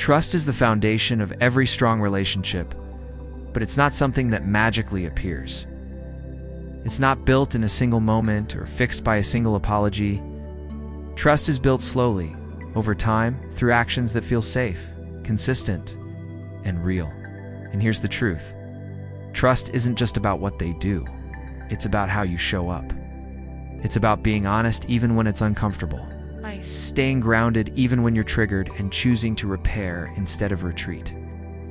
Trust is the foundation of every strong relationship, but it's not something that magically appears. It's not built in a single moment or fixed by a single apology. Trust is built slowly, over time, through actions that feel safe, consistent, and real. And here's the truth. Trust isn't just about what they do. It's about how you show up. It's about being honest even when it's uncomfortable. Staying grounded even when you're triggered, and choosing to repair instead of retreat.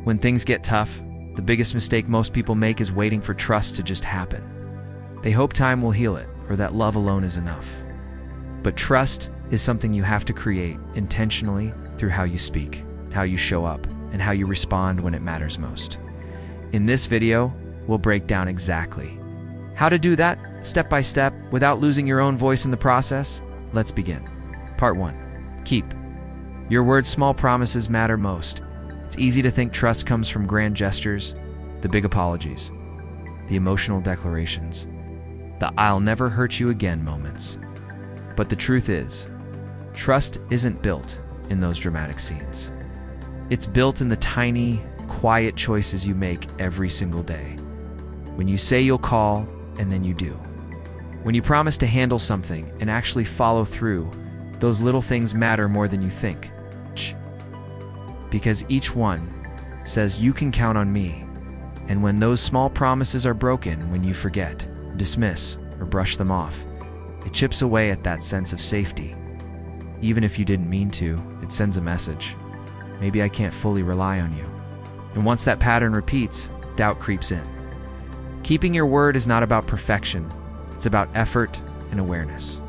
When things get tough, the biggest mistake most people make is waiting for trust to just happen. They hope time will heal it, or that love alone is enough. But trust is something you have to create intentionally through how you speak, how you show up, and how you respond when it matters most. In this video, we'll break down exactly how to do that, step by step, without losing your own voice in the process. Let's begin. Part 1. Keep your word. Small promises matter most. It's easy to think trust comes from grand gestures, the big apologies, the emotional declarations, the "I'll never hurt you again" moments. But the truth is, trust isn't built in those dramatic scenes. It's built in the tiny, quiet choices you make every single day. When you say you'll call, and then you do. When you promise to handle something and actually follow through. Those little things matter more than you think. Because each one says you can count on me. And when those small promises are broken, when you forget, dismiss, or brush them off, it chips away at that sense of safety. Even if you didn't mean to, it sends a message. Maybe I can't fully rely on you. And once that pattern repeats, doubt creeps in. Keeping your word is not about perfection. It's about effort and awareness.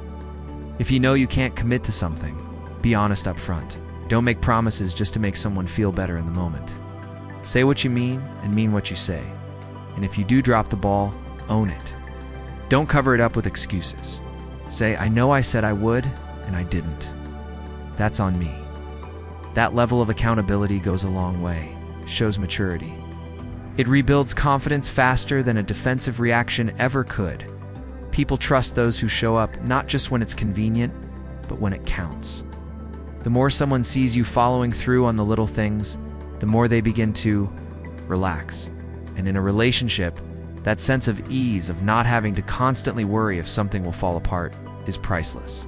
If you know you can't commit to something, be honest up front. Don't make promises just to make someone feel better in the moment. Say what you mean and mean what you say. And if you do drop the ball, own it. Don't cover it up with excuses. Say, "I know I said I would, and I didn't. That's on me." That level of accountability goes a long way, shows maturity. It rebuilds confidence faster than a defensive reaction ever could. People trust those who show up not just when it's convenient, but when it counts. The more someone sees you following through on the little things, the more they begin to relax. And in a relationship, that sense of ease of not having to constantly worry if something will fall apart is priceless.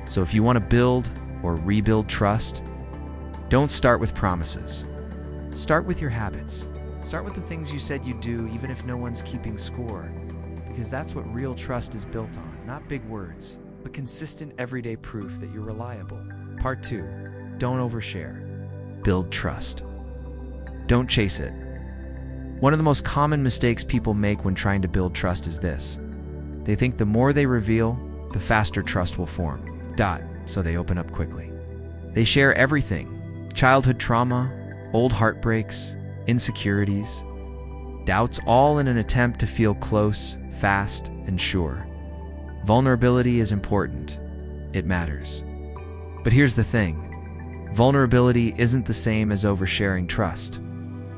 So if you want to build or rebuild trust, don't start with promises. Start with your habits. Start with the things you said you'd do even if no one's keeping score. Because that's what real trust is built on, not big words, but consistent everyday proof that you're reliable. Part 2. Don't overshare. Build trust. Don't chase it. One of the most common mistakes people make when trying to build trust is this. They think the more they reveal, the faster trust will form. So they open up quickly. They share everything. Childhood trauma, old heartbreaks, insecurities, doubts, all in an attempt to feel close, fast, and sure. Vulnerability is important. It matters. But here's the thing. Vulnerability isn't the same as oversharing. Trust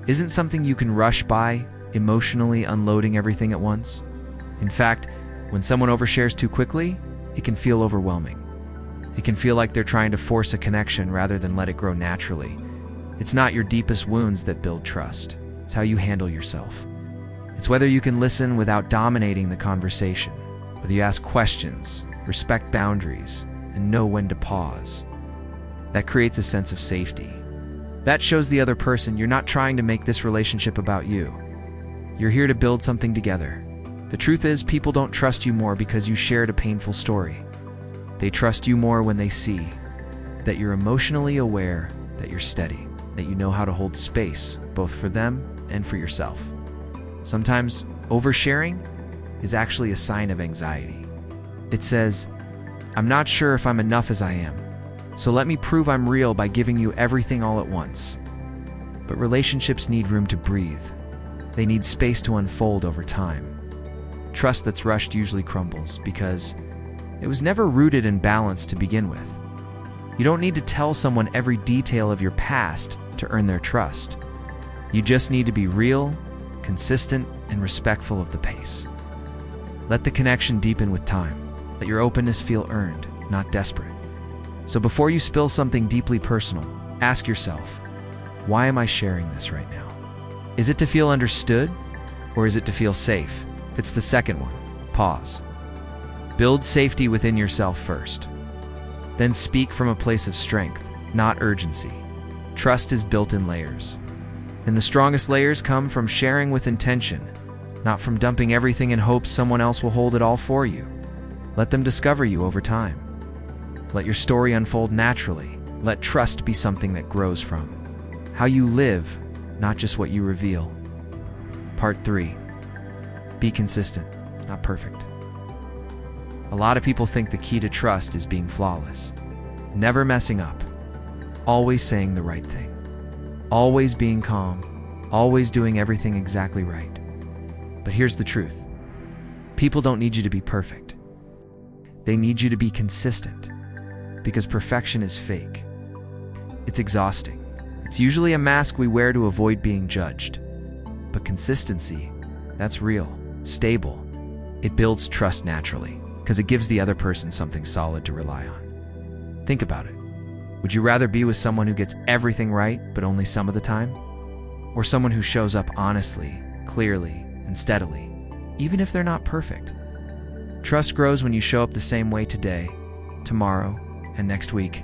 isn't something you can rush by, emotionally unloading everything at once. In fact, when someone overshares too quickly, it can feel overwhelming. It can feel like they're trying to force a connection rather than let it grow naturally. It's not your deepest wounds that build trust. It's how you handle yourself. It's whether you can listen without dominating the conversation, whether you ask questions, respect boundaries, and know when to pause. That creates a sense of safety. That shows the other person you're not trying to make this relationship about you. You're here to build something together. The truth is, people don't trust you more because you shared a painful story. They trust you more when they see that you're emotionally aware, that you're steady, that you know how to hold space, both for them and for yourself. Sometimes oversharing is actually a sign of anxiety. It says, "I'm not sure if I'm enough as I am, so let me prove I'm real by giving you everything all at once." But relationships need room to breathe. They need space to unfold over time. Trust that's rushed usually crumbles because it was never rooted in balance to begin with. You don't need to tell someone every detail of your past to earn their trust. You just need to be real, consistent, and respectful of the pace. Let the connection deepen with time. Let your openness feel earned, not desperate. So before you spill something deeply personal, Ask yourself, why am I sharing this right now? Is it to feel understood, or is it to feel safe? If it's the second one, pause. Build safety within yourself first. Then speak from a place of strength, not urgency. Trust is built in layers. And the strongest layers come from sharing with intention, not from dumping everything in hopes someone else will hold it all for you. Let them discover you over time. Let your story unfold naturally. Let trust be something that grows from how you live, not just what you reveal. Part 3. Be consistent, not perfect. A lot of people think the key to trust is being flawless, never messing up, always saying the right thing, always being calm, always doing everything exactly right. But here's the truth. People don't need you to be perfect. They need you to be consistent, because perfection is fake. It's exhausting. It's usually a mask we wear to avoid being judged. But consistency, that's real, stable. It builds trust naturally, because it gives the other person something solid to rely on. Think about it. Would you rather be with someone who gets everything right, but only some of the time? Or someone who shows up honestly, clearly, and steadily, even if they're not perfect? Trust grows when you show up the same way today, tomorrow, and next week.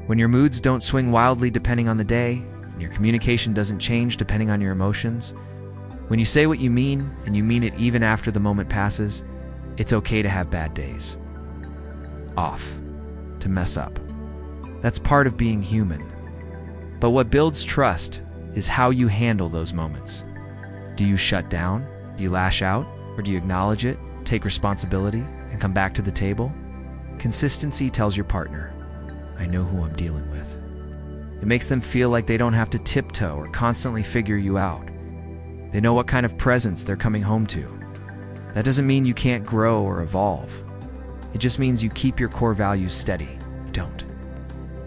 When your moods don't swing wildly depending on the day, and your communication doesn't change depending on your emotions, when you say what you mean, and you mean it even after the moment passes, it's okay to have bad days. Off. To mess up. That's part of being human. But what builds trust is how you handle those moments. Do you shut down? Do you lash out? Or do you acknowledge it, take responsibility, and come back to the table? Consistency tells your partner, I know who I'm dealing with. It makes them feel like they don't have to tiptoe or constantly figure you out. They know what kind of presence they're coming home to. That doesn't mean you can't grow or evolve. It just means you keep your core values steady. You don't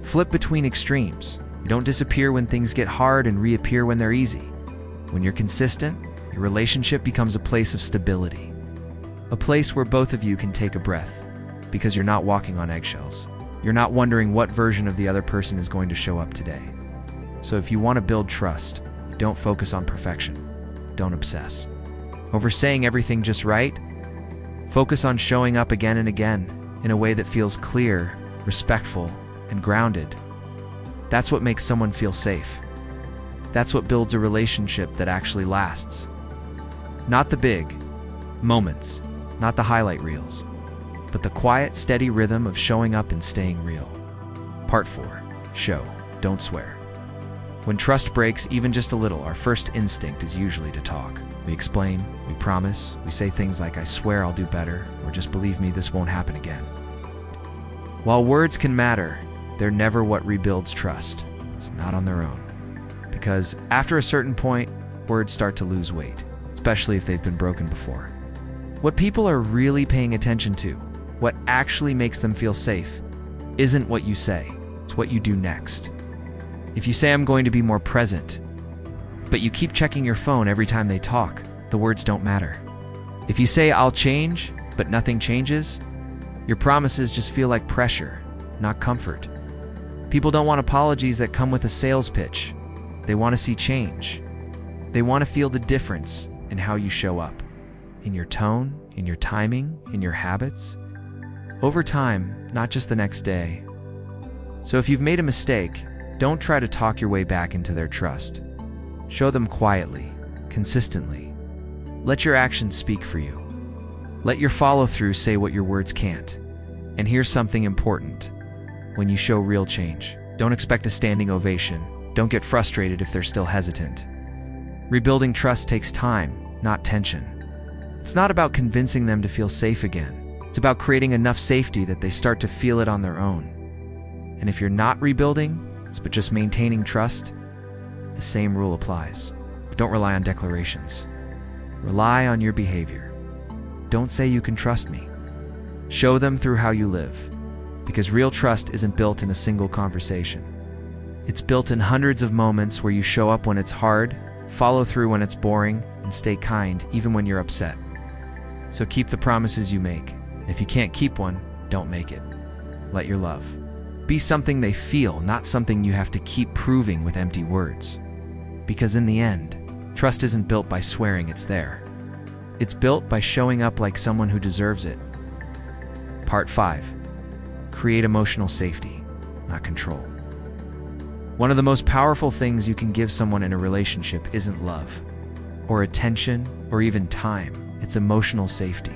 flip between extremes. You don't disappear when things get hard and reappear when they're easy. When you're consistent, your relationship becomes a place of stability. A place where both of you can take a breath, because you're not walking on eggshells. You're not wondering what version of the other person is going to show up today. So if you want to build trust, don't focus on perfection. Don't obsess over saying everything just right. Focus on showing up again and again in a way that feels clear, respectful, and grounded. That's what makes someone feel safe. That's what builds a relationship that actually lasts. Not the big moments, not the highlight reels, but the quiet, steady rhythm of showing up and staying real. Part 4. Show, don't swear. When trust breaks even just a little, our first instinct is usually to talk. We explain, we promise, we say things like, I swear I'll do better, or just believe me, this won't happen again. While words can matter, they're never what rebuilds trust. It's not on their own. Because after a certain point, words start to lose weight, especially if they've been broken before. What people are really paying attention to, what actually makes them feel safe, isn't what you say, it's what you do next. If you say I'm going to be more present, but you keep checking your phone every time they talk, the words don't matter. If you say I'll change, but nothing changes, your promises just feel like pressure, not comfort. People don't want apologies that come with a sales pitch. They want to see change. They want to feel the difference in how you show up, in your tone, in your timing, in your habits. Over time, not just the next day. So if you've made a mistake, don't try to talk your way back into their trust. Show them quietly, consistently. Let your actions speak for you. Let your follow-through say what your words can't. And here's something important. When you show real change, don't expect a standing ovation. Don't get frustrated if they're still hesitant. Rebuilding trust takes time, not tension. It's not about convincing them to feel safe again. It's about creating enough safety that they start to feel it on their own. And if you're not rebuilding, but just maintaining trust, the same rule applies. But don't rely on declarations. Rely on your behavior. Don't say you can trust me. Show them through how you live. Because real trust isn't built in a single conversation. It's built in hundreds of moments where you show up when it's hard, follow through when it's boring, and stay kind even when you're upset. So keep the promises you make. If you can't keep one, don't make it. Let your love Be something they feel, not something you have to keep proving with empty words. Because in the end, trust isn't built by swearing it's there. It's built by showing up like someone who deserves it. Part 5. Create emotional safety, not control. One of the most powerful things you can give someone in a relationship isn't love, or attention, or even time. It's emotional safety.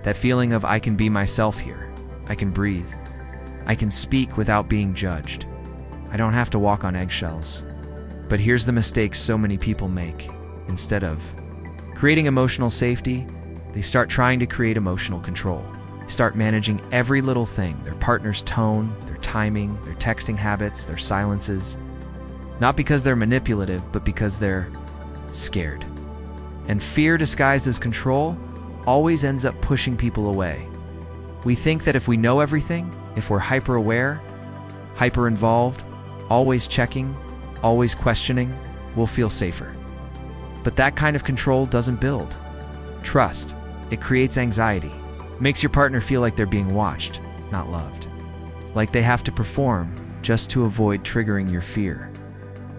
That feeling of I can be myself here, I can breathe, I can speak without being judged. I don't have to walk on eggshells. But here's the mistake so many people make. Instead of creating emotional safety, they start trying to create emotional control. They start managing every little thing, their partner's tone, their timing, their texting habits, their silences. Not because they're manipulative, but because they're scared. And fear disguised as control always ends up pushing people away. We think that if we know everything, if we're hyper-aware, hyper-involved, always checking, always questioning, we'll feel safer. But that kind of control doesn't build trust. It creates anxiety. It makes your partner feel like they're being watched, not loved. Like they have to perform just to avoid triggering your fear.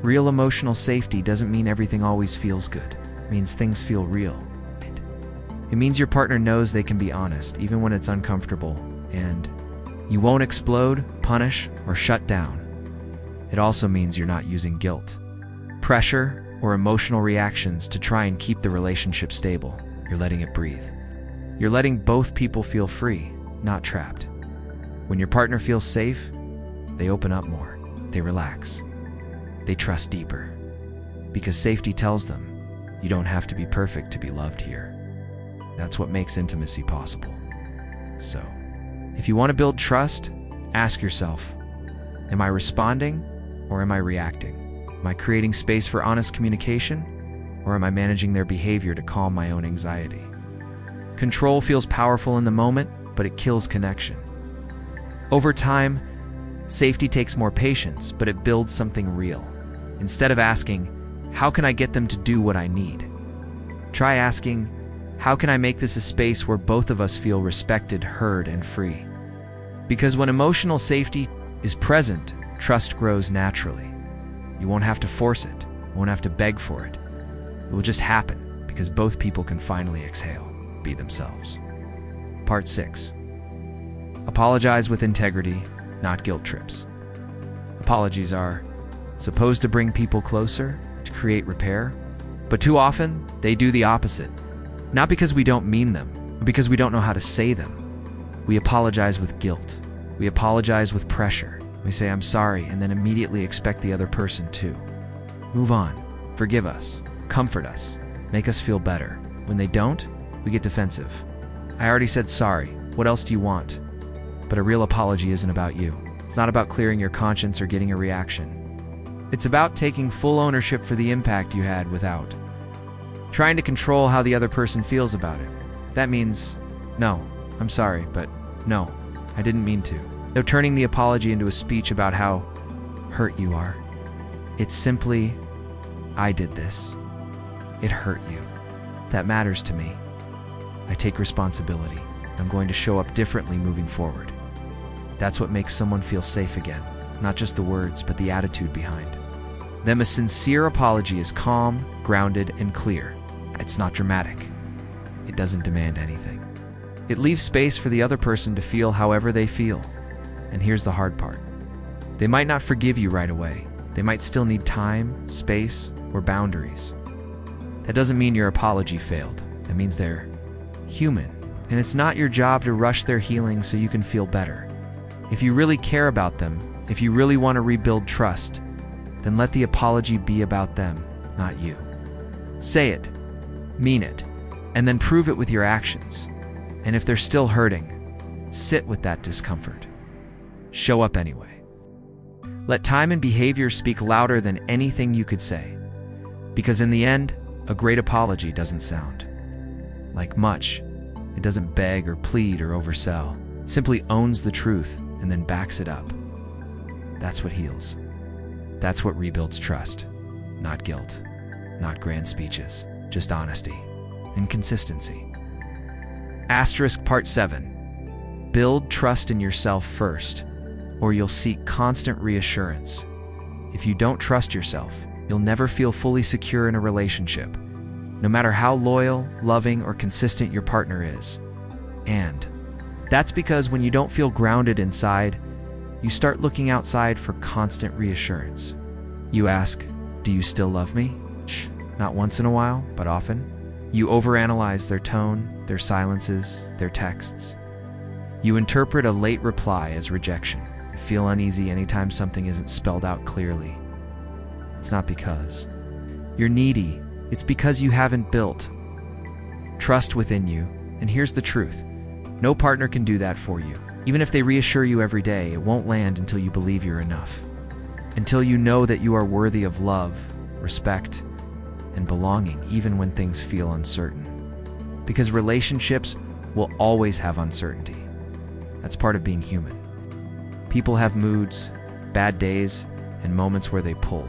Real emotional safety doesn't mean everything always feels good. It means things feel real. It means your partner knows they can be honest, even when it's uncomfortable, and you won't explode, punish, or shut down. It also means you're not using guilt, pressure, or emotional reactions to try and keep the relationship stable. You're letting it breathe. You're letting both people feel free, not trapped. When your partner feels safe, they open up more, they relax, they trust deeper. Because safety tells them, you don't have to be perfect to be loved here. That's what makes intimacy possible. So, if you want to build trust, ask yourself, am I responding or am I reacting? Am I creating space for honest communication, or am I managing their behavior to calm my own anxiety? Control feels powerful in the moment, but it kills connection. Over time, safety takes more patience, but it builds something real. Instead of asking, how can I get them to do what I need? Try asking, how can I make this a space where both of us feel respected, heard, and free? Because when emotional safety is present, trust grows naturally. You won't have to force it. You won't have to beg for it. It will just happen because both people can finally exhale, be themselves. Part 6. Apologize with integrity, not guilt trips. Apologies are supposed to bring people closer, to create repair, but too often they do the opposite. Not because we don't mean them, but because we don't know how to say them. We apologize with guilt. We apologize with pressure. We say, I'm sorry, and then immediately expect the other person to move on, forgive us, comfort us, make us feel better. When they don't, we get defensive. I already said sorry. What else do you want? But a real apology isn't about you. It's not about clearing your conscience or getting a reaction. It's about taking full ownership for the impact you had without trying to control how the other person feels about it. That means, no, I'm sorry, but no, I didn't mean to. No turning the apology into a speech about how hurt you are. It's simply, I did this. It hurt you. That matters to me. I take responsibility. I'm going to show up differently moving forward. That's what makes someone feel safe again. Not just the words, but the attitude behind them. A sincere apology is calm, grounded, and clear. It's not dramatic. It doesn't demand anything. It leaves space for the other person to feel however they feel. And here's the hard part. They might not forgive you right away. They might still need time, space, or boundaries. That doesn't mean your apology failed. That means they're human. And it's not your job to rush their healing so you can feel better. If you really care about them, if you really want to rebuild trust, then let the apology be about them, not you. Say it, mean it, and then prove it with your actions. And if they're still hurting, sit with that discomfort. Show up anyway. Let time and behavior speak louder than anything you could say. Because in the end, a great apology doesn't sound like much. It doesn't beg or plead or oversell. It simply owns the truth and then backs it up. That's what heals. That's what rebuilds trust. Not guilt, not grand speeches, just honesty and consistency. Asterisk Part 7. Build trust in yourself first. or you'll seek constant reassurance. If you don't trust yourself, you'll never feel fully secure in a relationship, no matter how loyal, loving, or consistent your partner is. And that's because when you don't feel grounded inside, you start looking outside for constant reassurance. You ask, "Do you still love me?" Not once in a while, but often. You overanalyze their tone, their silences, their texts. You interpret a late reply as rejection. You feel uneasy anytime something isn't spelled out clearly. It's not because you're needy, it's because you haven't built trust within you. And here's the truth: no partner can do that for you. Even if they reassure you every day, it won't land until you believe you're enough. Until you know that you are worthy of love, respect, and belonging, even when things feel uncertain. Because relationships will always have uncertainty. That's part of being human. People have moods, bad days, and moments where they pull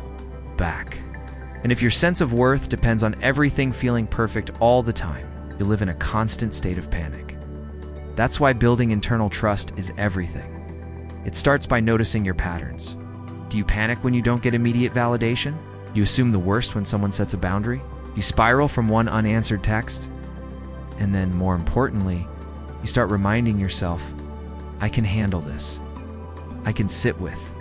back. And if your sense of worth depends on everything feeling perfect all the time, you live in a constant state of panic. That's why building internal trust is everything. It starts by noticing your patterns. Do you panic when you don't get immediate validation? You assume the worst when someone sets a boundary? You spiral from one unanswered text? And then, more importantly, you start reminding yourself, I can handle this. I can sit with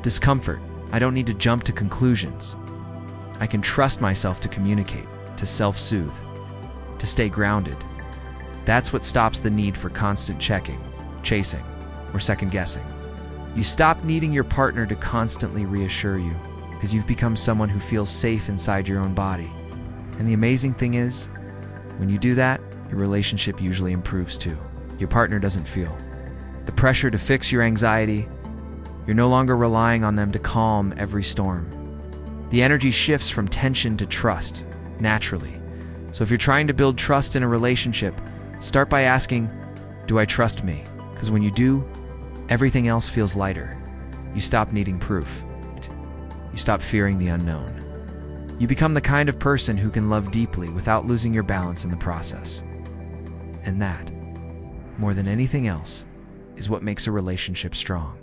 discomfort. I don't need to jump to conclusions. I can trust myself to communicate, to self-soothe, to stay grounded. That's what stops the need for constant checking, chasing, or second-guessing. You stop needing your partner to constantly reassure you, because you've become someone who feels safe inside your own body. And the amazing thing is, when you do that, your relationship usually improves too. Your partner doesn't feel the pressure to fix your anxiety. You're no longer relying on them to calm every storm. The energy shifts from tension to trust, naturally. So if you're trying to build trust in a relationship, start by asking, do I trust me? Because when you do, everything else feels lighter. You stop needing proof. You stop fearing the unknown. You become the kind of person who can love deeply without losing your balance in the process. And that, more than anything else, is what makes a relationship strong.